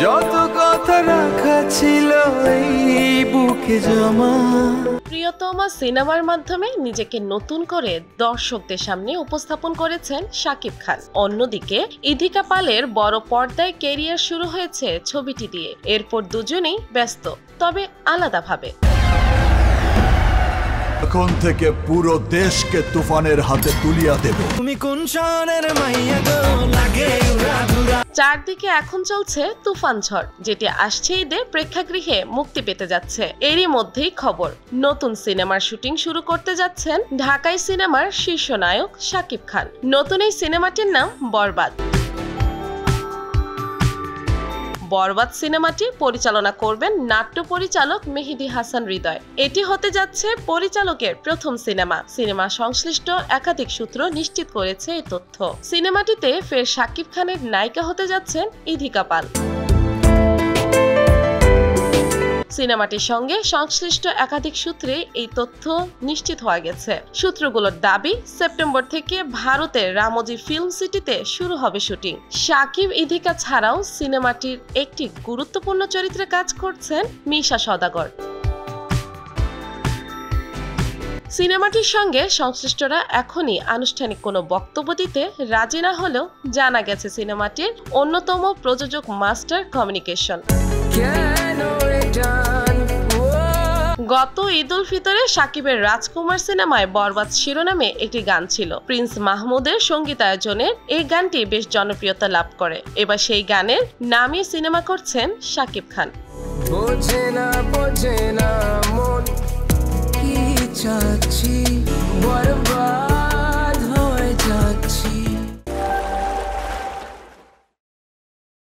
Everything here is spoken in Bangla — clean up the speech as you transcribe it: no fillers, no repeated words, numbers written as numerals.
যত কথা রাখা ছিল এই বুকে জমা। প্রিয়তমা সিনেমার মাধ্যমে নিজেকে নতুন করে দর্শকদের সামনে উপস্থাপন করেছেন শাকিব খান। অন্যদিকে ইধিকা পালের বড় পর্দায় ক্যারিয়ার শুরু হয়েছে ছবিটি দিয়ে। এরপর দুজনেই ব্যস্ত, তবে আলাদাভাবে। এখন থেকে পুরো দেশকে তুফানের হাতে তুলিয়া দেবে। তুমি কোন শহরের মাইয়া গো লাগে উড়াধুরা। চারদিকে এখন চলছে তুফান ঝড়, যেটি আসছে ঈদে প্রেক্ষাগৃহে মুক্তি পেতে যাচ্ছে। এরই মধ্যেই খবর, নতুন সিনেমার শুটিং শুরু করতে যাচ্ছেন ঢাকাই সিনেমার শীর্ষ নায়ক শাকিব খান। নতুন এই সিনেমাটির নাম বরবাদ। বরবাদ সিনেমাটি পরিচালনা করবেন নাট্য পরিচালক মেহেদী হাসান হৃদয়। এটি হতে যাচ্ছে পরিচালকের প্রথম সিনেমা সংশ্লিষ্ট একাধিক সূত্র নিশ্চিত করেছে এই তথ্য। সিনেমাটিতে ফের শাকিব খানের নায়িকা হতে যাচ্ছেন ইধিকা পাল। সিনেমাটির সঙ্গে সংশ্লিষ্ট একাধিক সূত্রে এই তথ্য নিশ্চিত হয়ে গেছে। সূত্রগুলোর দাবি, সেপ্টেম্বর থেকে ভারতের রামোজি ফিল্ম সিটিতে শুরু হবে শুটিং। শাকিব ইধিকা ছাড়াও সিনেমাটির একটি গুরুত্বপূর্ণ চরিত্রে কাজ করছেন মিশা সওদাগর। সিনেমাটির সঙ্গে সংশ্লিষ্টরা এখনই আনুষ্ঠানিক কোনো বক্তব্য দিতে রাজি না হলেও জানা গেছে সিনেমাটির অন্যতম প্রযোজক মাস্টার কমিউনিকেশন। গত ঈদ উল ফিতরে শাকিবের রাজকুমার সিনেমায় বরবাদ শিরোনামে একটি গান ছিল। প্রিন্স মাহমুদের সঙ্গীতায়োজনের এই গানটি বেশ জনপ্রিয়তা লাভ করে। এবার সেই গানের নামে সিনেমা করছেন শাকিব খান। বোঝে না মন কি চাচ্ছি বরবাদ।